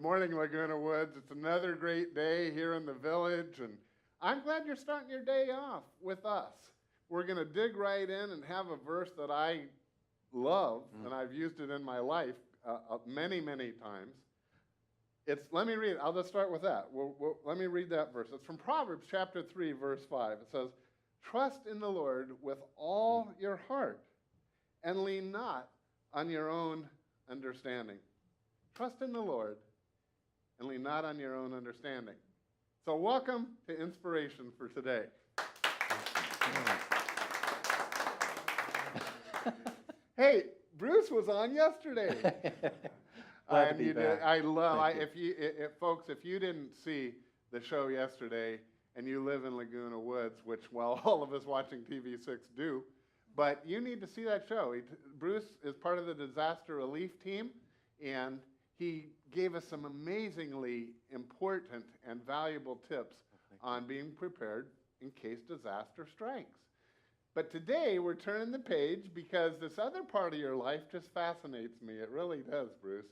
Good morning, Laguna Woods. It's another great day here in the village, and I'm glad you're starting your day off with us. We're going to dig right in and have a verse that I love, and I've used it in my life many, many times. Let me read it. I'll just start with that. Let me read that verse. It's from Proverbs chapter 3, verse 5. It says, "Trust in the Lord with all your heart, and lean not on your own understanding." Trust in the Lord, and lean not on your own understanding. So welcome to Inspiration for today. Hey, Bruce was on yesterday. Glad to be back. Folks, if you didn't see the show yesterday and you live in Laguna Woods, which, well, all of us watching TV6 do, but you need to see that show. Bruce is part of the disaster relief team, and he gave us some amazingly important and valuable tips on being prepared in case disaster strikes. But today we're turning the page because this other part of your life just fascinates me. It really does, Bruce.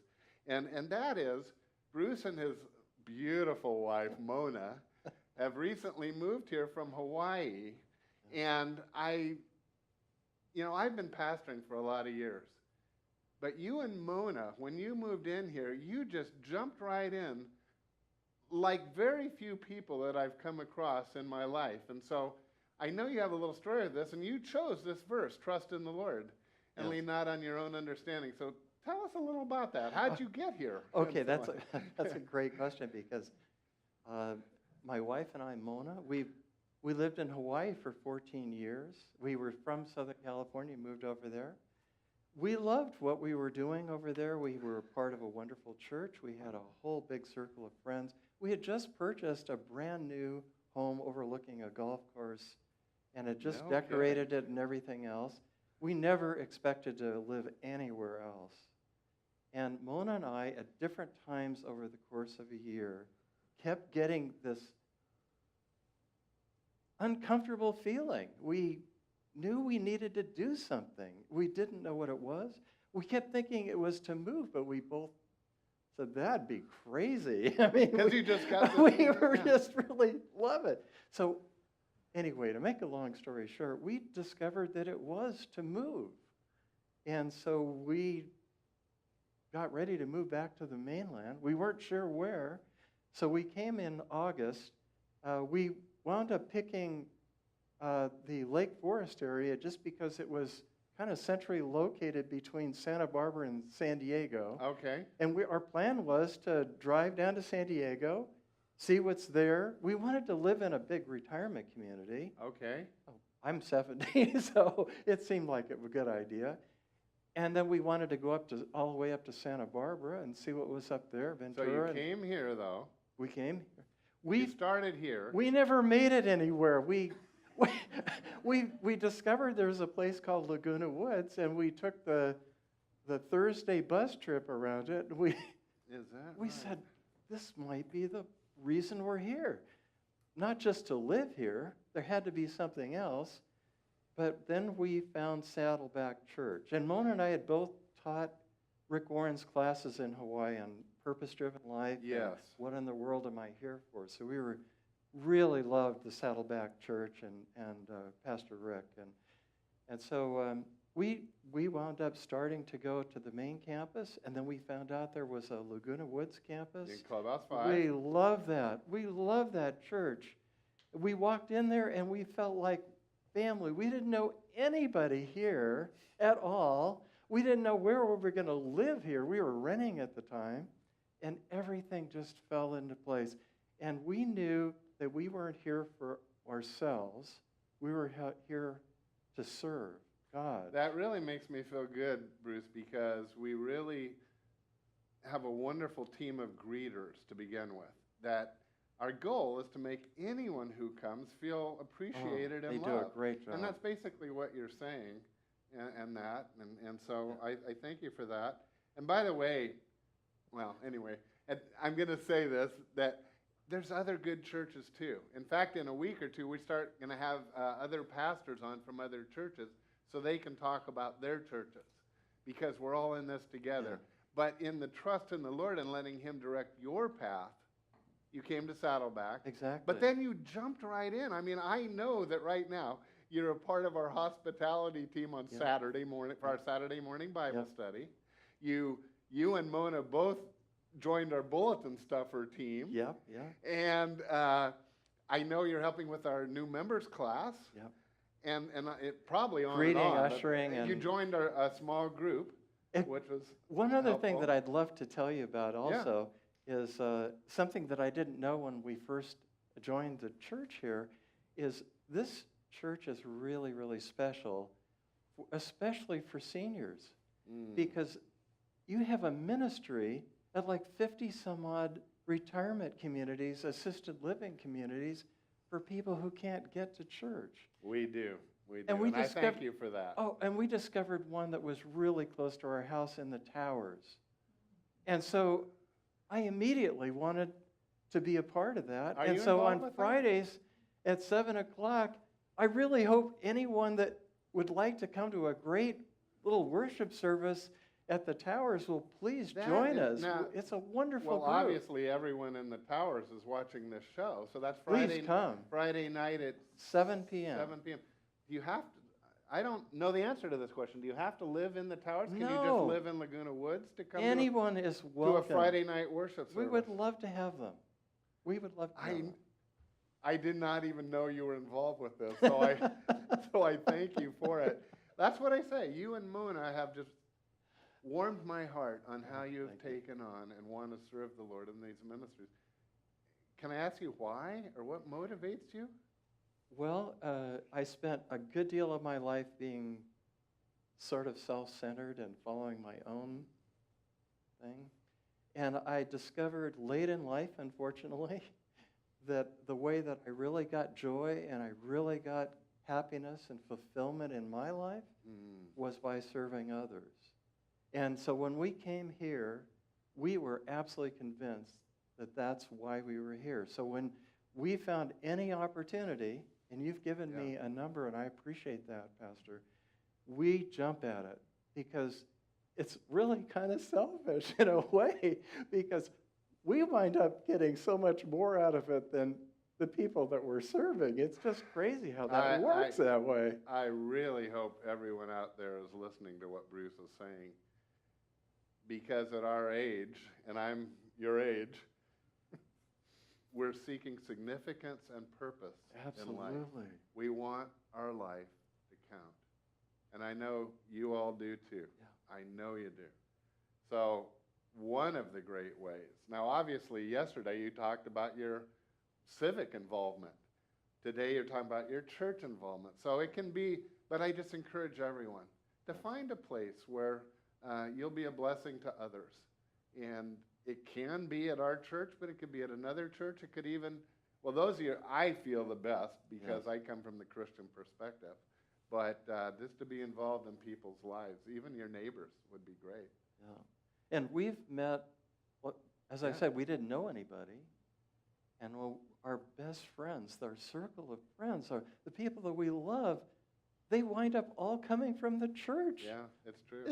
And that is Bruce and his beautiful wife, Mona, have recently moved here from Hawaii. And I've been pastoring for a lot of years. But you and Mona, when you moved in here, you just jumped right in like very few people that I've come across in my life. And so I know you have a little story of this, and you chose this verse, trust in the Lord, and lean not on your own understanding. So tell us a little about that. How'd you get here? Okay, that's a great question because my wife and I, Mona, we lived in Hawaii for 14 years. We were from Southern California, moved over there. We loved what we were doing over there. We were part of a wonderful church. We had a whole big circle of friends. We had just purchased a brand new home overlooking a golf course and had just decorated it and everything else. We never expected to live anywhere else. And Mona and I, at different times over the course of a year, kept getting this uncomfortable feeling. We knew we needed to do something. We didn't know what it was. We kept thinking it was to move, but we both said, that'd be crazy. I mean, because you just got this. We were just really love it. So anyway, to make a long story short, we discovered that it was to move. And so we got ready to move back to the mainland. We weren't sure where. So we came in August. We wound up picking the Lake Forest area just because it was kind of centrally located between Santa Barbara and San Diego. Okay. And our plan was to drive down to San Diego, see what's there. We wanted to live in a big retirement community. Okay. I'm 70, so it seemed like it was a good idea. And then we wanted to go all the way up to Santa Barbara and see what was up there, Ventura. So you came here, though. We came here. We started here. We never made it anywhere. We discovered there was a place called Laguna Woods, and we took the Thursday bus trip around it. We said, this might be the reason we're here. Not just to live here. There had to be something else. But then we found Saddleback Church. And Mona and I had both taught Rick Warren's classes in Hawaii on purpose-driven life. Yes. What in the world am I here for? So we really loved the Saddleback Church and Pastor Rick. And so we wound up starting to go to the main campus, and then we found out there was a Laguna Woods campus. In Clubhouse 5. We love that. We love that church. We walked in there, and we felt like family. We didn't know anybody here at all. We didn't know where we were going to live here. We were renting at the time, and everything just fell into place. And we knew that we weren't here for ourselves. We were here to serve God. That really makes me feel good, Bruce, because we really have a wonderful team of greeters to begin with. That our goal is to make anyone who comes feel appreciated and loved. They do a great job. And that's basically what you're saying, and so I thank you for that. And by the way, well, anyway, I'm going to say this, that there's other good churches too. In fact, in a week or two, we start going to have other pastors on from other churches so they can talk about their churches because we're all in this together. But in the trust in the Lord and letting Him direct your path, you came to Saddleback. Exactly. But then you jumped right in. I mean, I know that right now you're a part of our hospitality team on Yep. Saturday morning for our Saturday morning Bible Yep. study. You and Mona both joined our bulletin stuffer team. Yep, yeah, And I know you're helping with our new members class. yep. And it probably on Greeting, and on. But ushering, you and- joined a small group, It- which was One other thing helpful. that I'd love to tell you about also is something that I didn't know when we first joined the church here, is this church is really, really special, especially for seniors, because you have a ministry at like 50 some odd retirement communities, assisted living communities for people who can't get to church. We do. We do. And we I thank discovered- you for that. Oh, and we discovered one that was really close to our house in the towers. And so I immediately wanted to be a part of that. Are and you so involved on with that? Fridays at 7 o'clock, I really hope anyone that would like to come to a great little worship service at the towers will please That join is- us. now- It's a wonderful Well, group. obviously, everyone in the towers is watching this show. So that's Please come. Friday night at 7 p.m. 7 p.m. Do you have to? I don't know the answer to this question. Do you have to live in the towers? Can you just No. live in Laguna Woods to come Anyone is to a welcome. Friday night worship service? We would love to have them. We would love to have them. I did not even know you were involved with this, so I thank you for it. That's what I say. You and Mona have just warmed my heart on how you have Thank you. taken on and want to serve the Lord in these ministries. Can I ask you why or what motivates you? Well, I spent a good deal of my life being sort of self-centered and following my own thing. And I discovered late in life, unfortunately, that the way that I really got joy and I really got happiness and fulfillment in my life was by serving others. And so when we came here, we were absolutely convinced that that's why we were here. So when we found any opportunity, and you've given me a number, and I appreciate that, Pastor, we jump at it because it's really kind of selfish in a way, because we wind up getting so much more out of it than the people that we're serving. It's just crazy how that works that way. I really hope everyone out there is listening to what Bruce is saying, because at our age, and I'm your age, we're seeking significance and purpose in life. Absolutely. We want our life to count. And I know you all do too. Yeah. I know you do. So one of the great ways, now obviously yesterday you talked about your civic involvement. Today you're talking about your church involvement. So it can be, but I just encourage everyone to find a place where you'll be a blessing to others. And it can be at our church, but it could be at another church. It could even, well, those of you, I feel the best because I come from the Christian perspective. But just to be involved in people's lives, even your neighbors, would be great. Yeah. And we've met, well, as I said, we didn't know anybody. And our best friends, our circle of friends, the people that we love, they wind up all coming from the church. Yeah, it's true.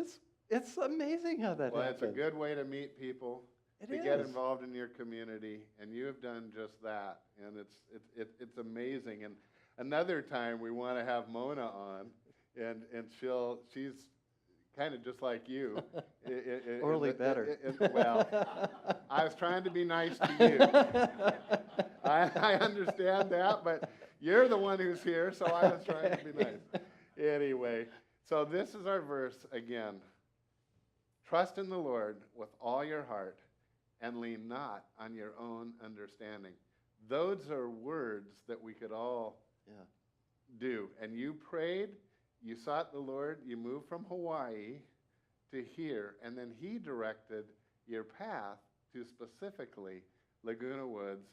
It's amazing how that Well, happens. it's a good way to meet people, It to get is. involved in your community, and you have done just that. And it's amazing. And another time we want to have Mona on, and she's kind of just like you. Orally better. Well, I was trying to be nice to you. I understand that, but you're the one who's here, so I was trying to be nice. Anyway, so this is our verse again. Trust in the Lord with all your heart and lean not on your own understanding. Those are words that we could all do. And you prayed, you sought the Lord, you moved from Hawaii to here, and then He directed your path to specifically Laguna Woods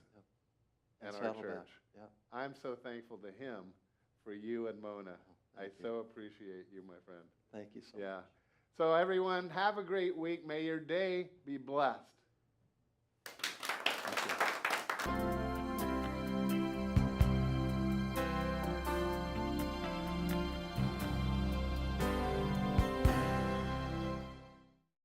and our Saddleback. church. Yeah. I'm so thankful to Him for you and Mona. I Thank you. so appreciate you, my friend. Thank you so Yeah. much. So everyone, have a great week. May your day be blessed.